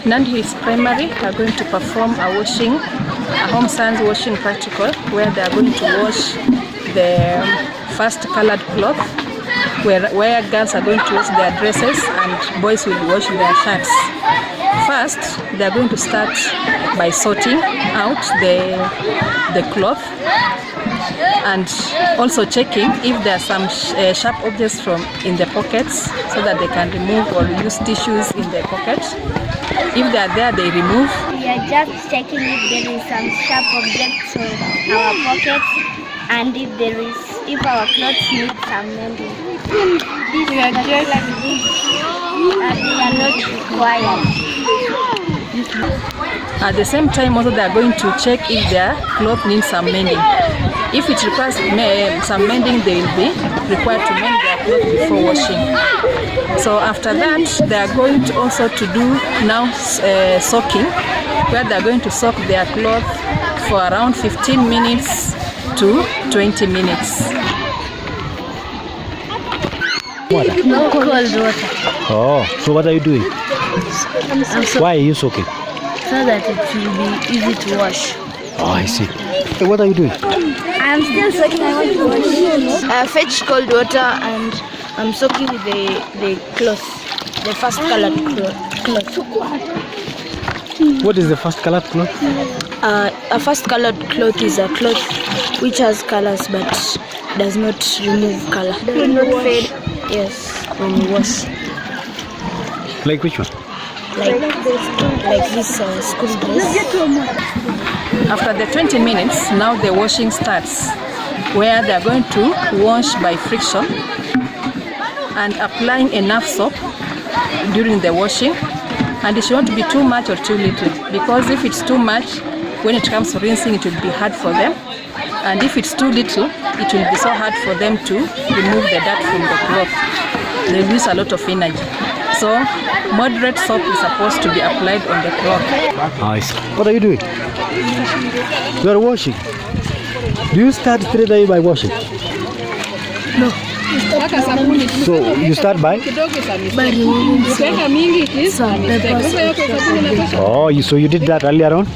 Nandi Hills Primary are going to perform a home science washing practical where they are going to wash the first colored cloth, where girls are going to wash their dresses and boys will wash their shirts. First, they are going to start by sorting out the cloth and also checking if there are some sharp objects in the pockets so that they can remove or use tissues in their pockets. If they are there, they remove. We are just checking if there is some sharp objects in our pockets and if our clothes need some mending. We are just like this and they are not required. At the same time, also they are going to check if their cloth needs some mending. If it requires some mending, they will be required to mend their clothes before washing. So after that, they are going to also to do now soaking, where they are going to soak their clothes for around 15 minutes to 20 minutes. Water? No cold water. Oh, so what are you doing? Why are you soaking? So that it will be easy to wash. Oh, I see. Hey, what are you doing? I'm still soaking. I want to wash. I fetch cold water and I'm soaking the cloth, the first colored cloth. What is the first colored cloth? A first colored cloth is a cloth which has colors but does not remove color. Does not fade. Yes, when you wash. Like which one? Like this school dress. After the 20 minutes, now the washing starts, where they are going to wash by friction and applying enough soap during the washing. And it should not be too much or too little, because if it's too much, when it comes to rinsing, it will be hard for them. And if it's too little, it will be so hard for them to remove the dirt from the cloth. They lose a lot of energy. So moderate soap is supposed to be applied on the cloth. Nice. What are you doing? You are washing. Do you start straight away by washing? No. So you start by? Oh, so you did that earlier on?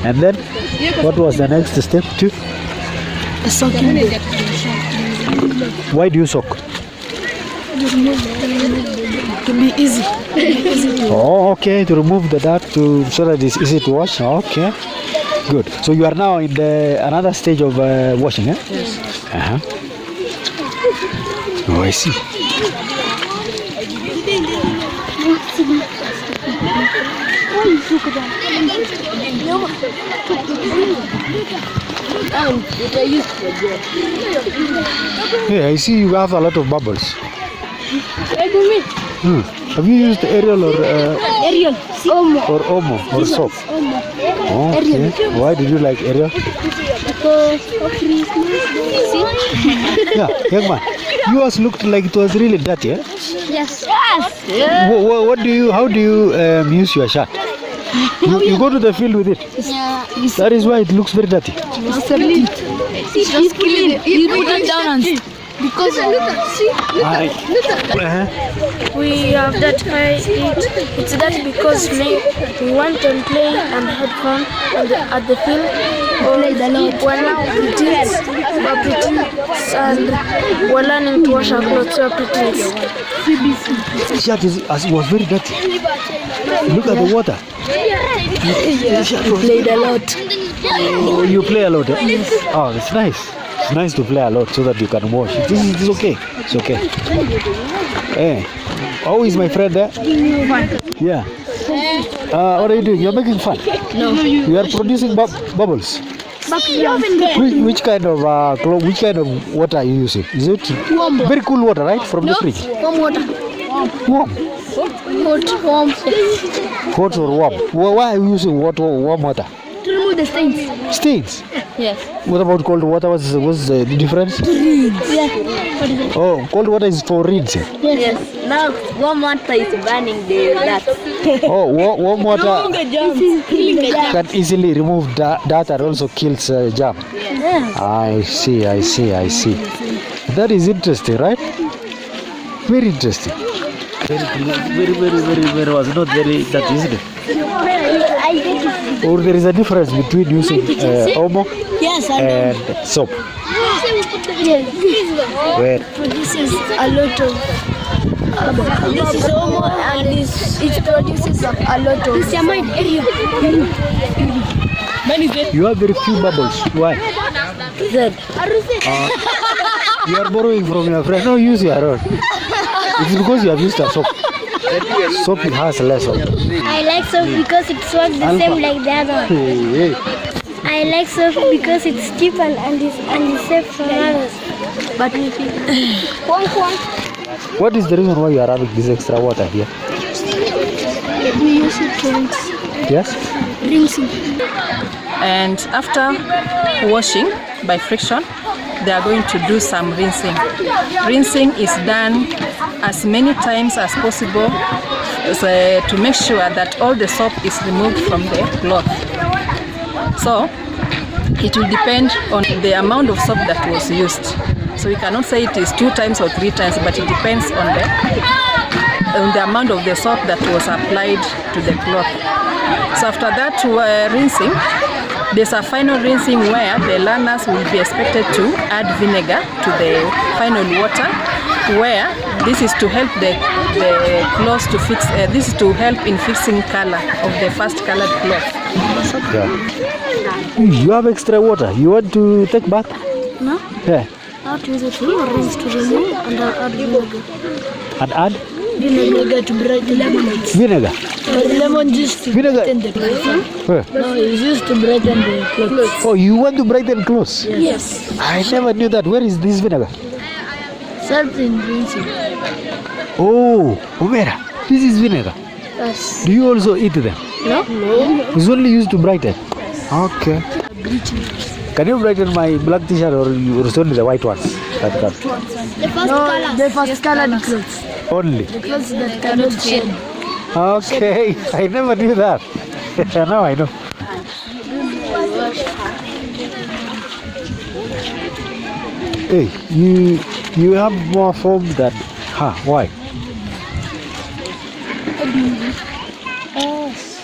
And then what was the next step too? Soaking. Why do you soak? To be easy. Oh, okay, to remove the dirt so that it's easy to wash. Okay, good. So you are now in another stage of washing, eh? Yes. Oh, I see. Yeah, I see you have a lot of bubbles. Have you used Ariel or Omo or soap? Oh, okay. Why did you like Ariel? Because of Christmas. Yeah, young man. Yours looked like it was really dirty, eh? Yes. How do you use your shirt? You go to the field with it. Yeah. That is why it looks very dirty. Just clean it. You put it down and because we have that it's that because we went and play and had fun at the field or we're now pretty and we're learning to wash our clothes, so pretty. The shirt was very dirty. Look at the water. We played a lot. Oh, you play a lot, eh? Oh, it's nice. It's nice to play a lot so that you can wash. It's okay. It's okay. Hey, how is my friend there? Yeah. What are you doing? You're making fun? No. You are producing bubbles. Which kind of water are you using? Is it warm? Very cool water, right? From the fridge? Warm water. Warm? Hot, warm. Hot or warm? Why are you using warm water? To remove the stains. Stains? Yes. What about cold water? What's the difference? Yeah. Oh, cold water is for rinsing. Yes. Now warm water is burning the dirt. Oh, warm water can easily remove dirt and also kills germ. Yeah. I see. That is interesting, right? Very interesting. Very was not very that isn't it? Or there is a difference between using omo and soap. Yes. Where Produces a lot of. This is omo and it produces a lot of. you have very few bubbles. Why? You are borrowing from your friend. No, use your own. It's because you have used a soap. Soap it has less of. I like soap because it works the same like the other one. Hey. I like soap because it's cheap and it's safe for others. But What is the reason why you are having this extra water here? we use it to rinse. Yes? Rinsing. And after washing by friction, they are going to do some rinsing. Rinsing is done as many times as possible to make sure that all the soap is removed from the cloth. So it will depend on the amount of soap that was used. So we cannot say it is 2 times or 3 times, but it depends on the amount of the soap that was applied to the cloth. So after that rinsing, there's a final rinsing where the learners will be expected to add vinegar to the final water, where this is to help the cloth to fix. This is to help in fixing color of the first colored cloth. Yeah. You have extra water. You want to take bath? No? Yeah. I have to use it to rinse to remove and I'll add vinegar. And add? Vinegar to brighten the clothes. Vinegar? Lemon juice to Vinegar? brighten the clothes. Where? No, it's used to brighten the clothes. Oh, you want to brighten clothes? Yes. I never knew that. Where is this vinegar? Salt in rinsing. Oh, Omera, this is vinegar. Yes. Do you also eat them? No? No. It's only used to brighten. Okay. Can you brighten my black t-shirt or only the white ones? The first colored clothes. Only? The clothes that cannot shed. Okay, I never knew that. Now I know. Hey, you have more foam than... why?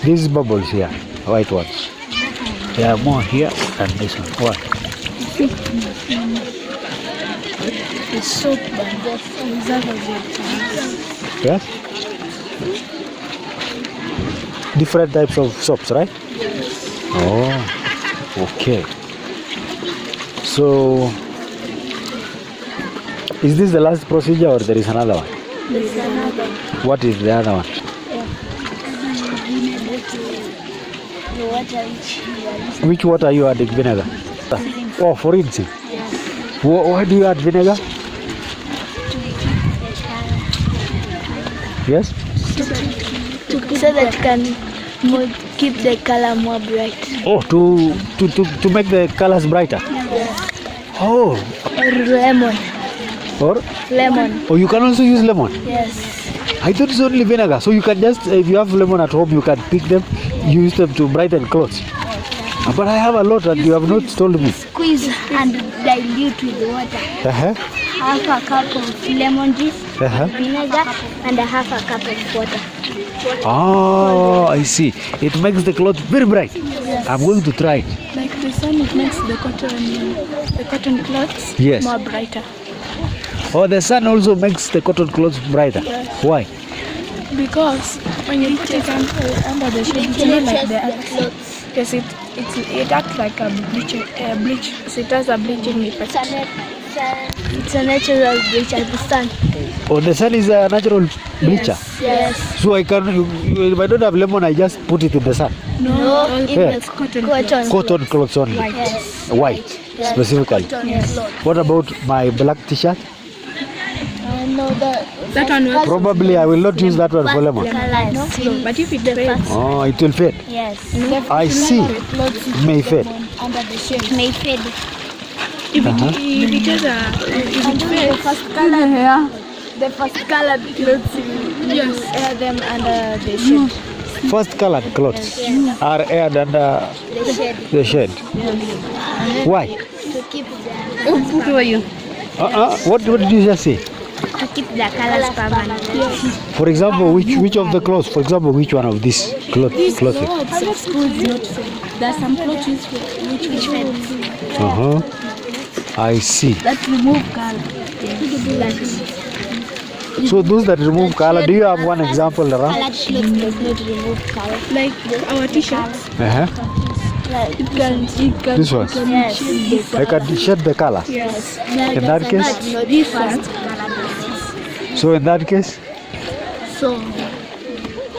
These bubbles here, white ones. There are more here than this one. Why? The soap and the Yes? Different types of soaps, right? Oh, okay. So, is this the last procedure or there is another one? There's another. What is the other one? Which water are you adding vinegar? Oh, for rinsing. Why do you add vinegar? Yes? So that you can keep the color more bright. Oh, to make the colors brighter. Yes. Oh, Or lemon. or Lemon. oh, you can also use lemon. Yes. I thought it's only vinegar. So you can just, if you have lemon at home, you can pick them, use them to brighten clothes. But I have a lot and you have not told me. Squeeze and dilute with water. Half a cup of lemon juice, vinegar, and a half a cup of water. Oh, I see. It makes the cloth very bright. Yes. I'm going to try it. Like the sun, it makes the cotton cloths more brighter. Oh, the sun also makes the cotton clothes brighter. Yes. Why? Because when you put it under the shade, it's not like the other clothes. Yes, it acts like a bleach. So it has a bleaching effect. It's a natural bleacher, the sun. Oh, the sun is a natural bleacher? Yes. So I can, if I don't have lemon, I just put it in the sun? No, it's cotton clothes only? White. Yes. White, yes. Specifically? Yes. What about my black t-shirt? No, that one was... Probably I will not use that one for lemon. No, but if it fades... Oh, it will fade? Yes. I see. It may fade. Under the shade. It may fade. If it is the first color here, the first colored clothes, yes, air them under the shade. First colored clothes are aired under the shade. Why? To keep them. What did you just say? to keep the colors permanent. Yes. For example, which of the clothes? For example, which one of this clothing? There's some clothes which fades. I see. That remove color. So those that remove color, do you have one example, Lara? Colored clothes does not remove color. Like our t-shirts. It can This one? Yes. I can shed the color. Yes. In that case? This one. So in that case? So,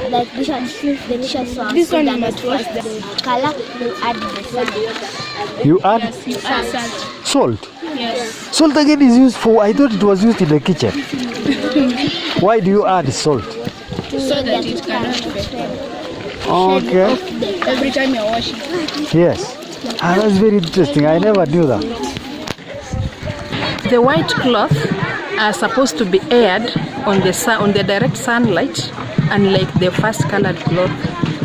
like this one, the t-shirts are this one not first the color, you add the salt. You add salt? Yes. Salt again is used for, I thought it was used in the kitchen. Why do you add salt? So that it cannot fade. Okay. Every time you're washing. Yes. That's very interesting. I never knew that. The white cloth are supposed to be aired on the direct sunlight, unlike the first colored cloth.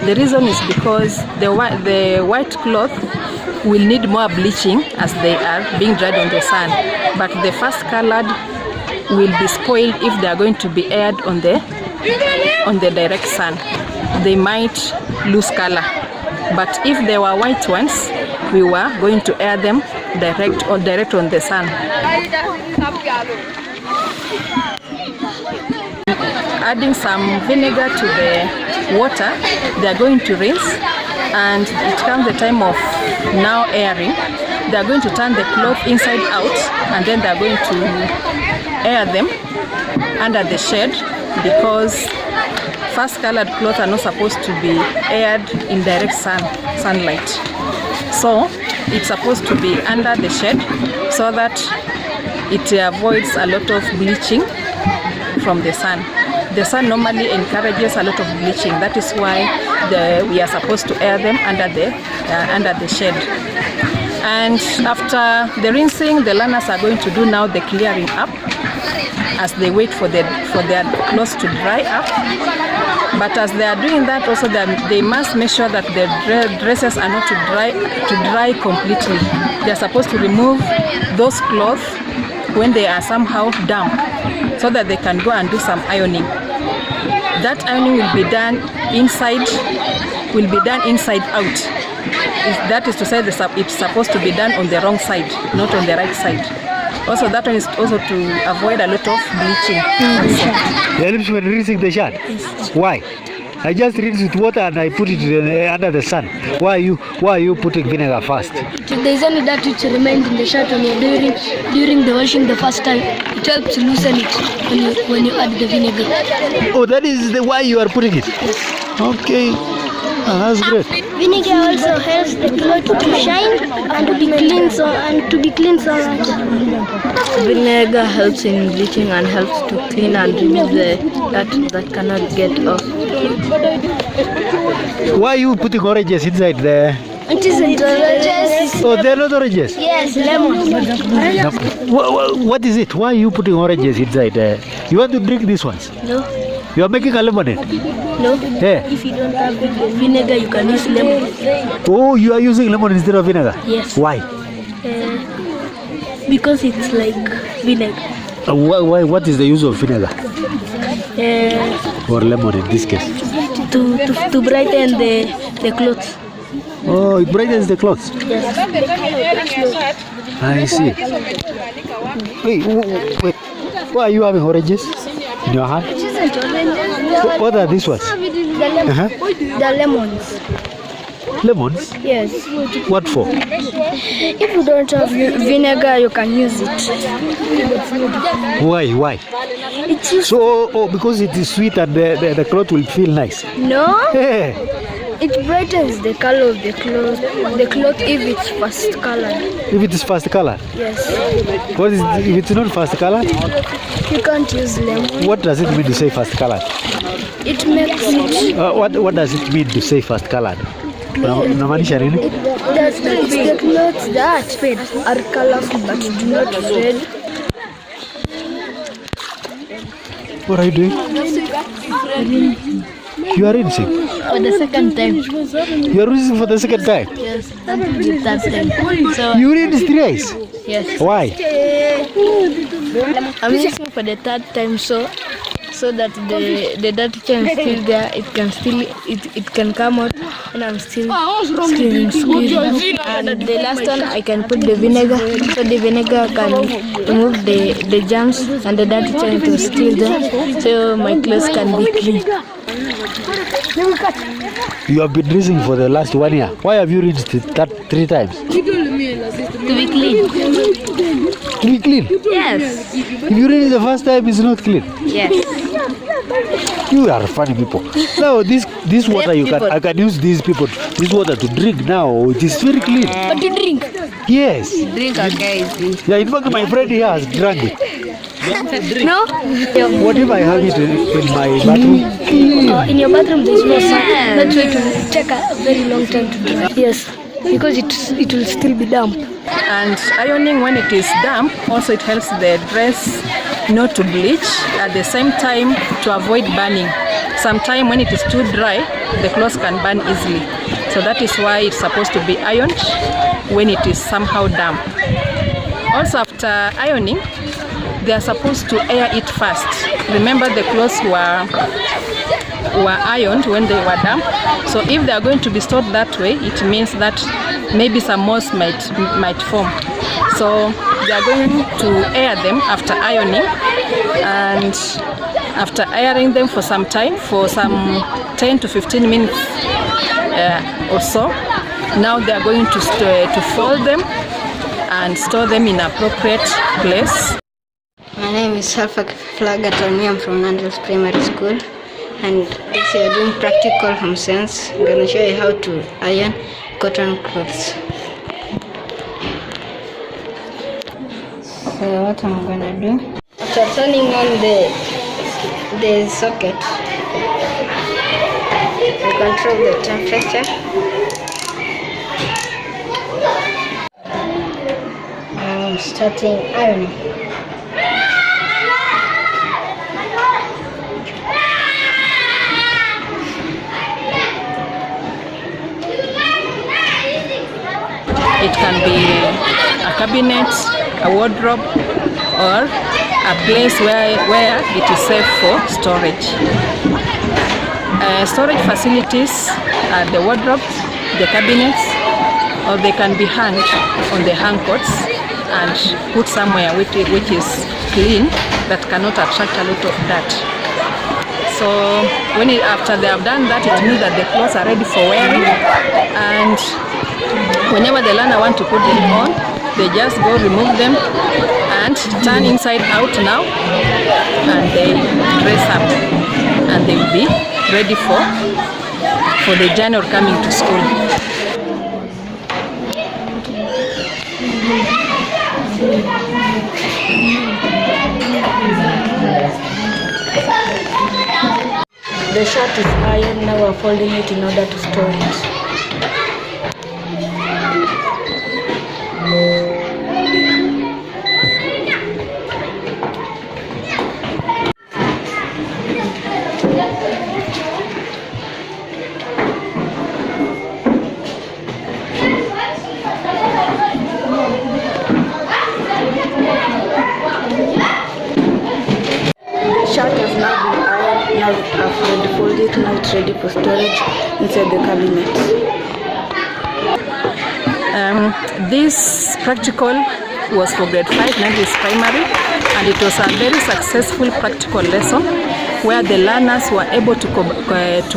The reason is because the white cloth will need more bleaching as they are being dried on the sun, but the first colored will be spoiled if they are going to be aired on the direct sun. They might lose color, but if they were white ones, we were going to air them direct on the sun. Adding some vinegar to the water, they are going to rinse, and it comes the time of now airing. They are going to turn the cloth inside out, and then they are going to air them under the shade, because first colored cloth are not supposed to be aired in direct sunlight. So it's supposed to be under the shade so that it avoids a lot of bleaching from the sun. The sun normally encourages a lot of bleaching. That is why we are supposed to air them under the shade. And after the rinsing, the learners are going to do now the clearing up as they wait for their clothes to dry up. But as they are doing that, also they must make sure that the dresses are not to dry completely. They are supposed to remove those clothes when they are somehow damp, so that they can go and do some ironing. That ironing will be done inside out. That is to say, it's supposed to be done on the wrong side, not on the right side. Also, that one is also to avoid a lot of bleaching. The helps when rinsing the shirt? Yes. Why? I just rinse with water and I put it under the sun. Why are you putting vinegar first? There is only that which remains in the shirt when you're during the washing the first time. It helps to loosen it when you add the vinegar. Oh, that is why you are putting it? Yes. Okay. That's great. Vinegar also helps the cloth to shine and to be clean so much. Vinegar helps in bleaching and helps to clean and remove the dirt that cannot get off. Why are you putting oranges inside there? It isn't oranges. Oh, they're not oranges? Yes, lemons. What is it? Why are you putting oranges inside there? You want to drink these ones? No. You are making a lemonade? No. Yeah. If you don't have vinegar, you can use lemon. Oh, you are using lemon instead of vinegar? Yes. Why? Because it's like vinegar. Why? What is the use of vinegar? Or lemon in this case? To brighten the clothes. Oh, it brightens the clothes? Yes. I see. Wait. Why are you having oranges in your hand? It isn't oranges. What are these ones? The lemons. Lemons? Yes. What for? If you don't have vinegar, you can use it. Why? It's used because it is sweet and the cloth will feel nice. No. Hey. It brightens the color of the cloth if it's fast colored. If it is fast color? Yes. What is if it's not fast color? You can't use lemon. What does it mean to say fast color? It makes it. What does it mean to say fast color? Unamaanisha nini? It's the clothes that are colorful but do not fade. What are you doing? You are rinsing? For the second time. You are rinsing for the second time? Yes, until the third time. So, you rinse thrice? Yes. Why? I'm using for the third time, so that the dirty chain is still there. It can come out, and I'm still squeezing. And the last one I can put the vinegar, so the vinegar can remove the germs, and the dirty chain is still there, so my clothes can be clean. You have been rinsing for the last 1 year. Why have you rinsed that 3 times? To be clean. To be clean? Yes. If you rinse the first time, it's not clean. Yes. You are funny people. Now this water I can use this water to drink now. It is very clean. But to drink? Yes. Drink, okay. Yeah, in fact my friend here has drunk it. No? What if I have it in my bathroom? In your bathroom there's no sun. That's why it will take a very long time to dry. Yes, because it will still be damp. And ironing when it is damp, also it helps the dress not to bleach, at the same time to avoid burning. Sometimes when it is too dry, the clothes can burn easily. So that is why it's supposed to be ironed when it is somehow damp. Also after ironing, they are supposed to air it first. Remember, the clothes were ironed when they were damp. So if they are going to be stored that way, it means that maybe some moss might form. So they are going to air them after ironing, and after airing them for some time, for some 10 to 15 minutes or so, now they are going to fold them and store them in appropriate place. My name is Salfa Flagatomi. I'm from Nandles Primary School, and this year doing practical home science. I'm going to show you how to iron cotton clothes. So what I'm going to do, after turning on the socket, you control the temperature. I'm starting ironing. It can be a cabinet, a wardrobe, or a place where it is safe for storage. Storage facilities are the wardrobes, the cabinets, or they can be hung on the hang coats and put somewhere which is clean, that cannot attract a lot of dirt. So after they have done that, it means that the clothes are ready for wearing, and whenever the learner want to put them on, they just go remove them and turn inside out now, and they dress up, and they will be ready for the journey or coming to school. The shirt is ironed, now we're folding it in order to store it. Shirt has now been ironed, now I've folded it, now it's ready for storage inside the cabinet. This practical was for grade 5, Nandles Primary, and it was a very successful practical lesson where the learners were able to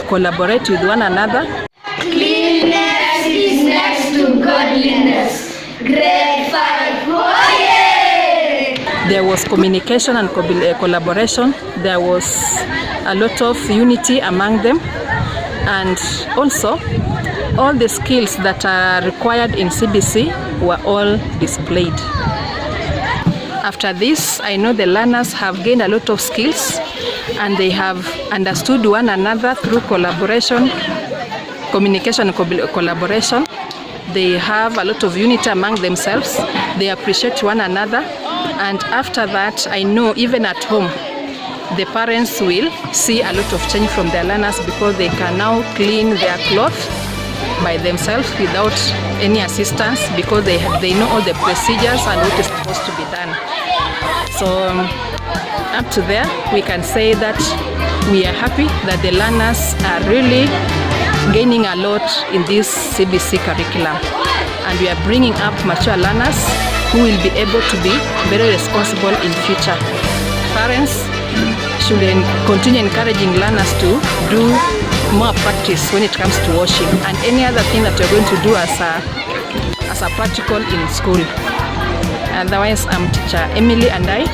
collaborate with one another. Cleanliness is next to godliness. Grade 5. Oh, yeah! There was communication and collaboration. There was a lot of unity among them, and also all the skills that are required in CBC were all displayed. After this, I know the learners have gained a lot of skills, and they have understood one another through collaboration, communication and collaboration. They have a lot of unity among themselves. They appreciate one another, and after that, I know even at home, the parents will see a lot of change from their learners, because they can now clean their clothes by themselves without any assistance, because they know all the procedures and what is supposed to be done. So up to there, we can say that we are happy that the learners are really gaining a lot in this CBC curriculum, and we are bringing up mature learners who will be able to be very responsible in future. Parents should continue encouraging learners to do more practice when it comes to washing and any other thing that you're going to do as a practical in school. Otherwise, I'm teacher Emily, and I,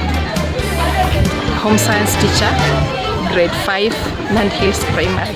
home science teacher, grade 5, Nand Hills Primary.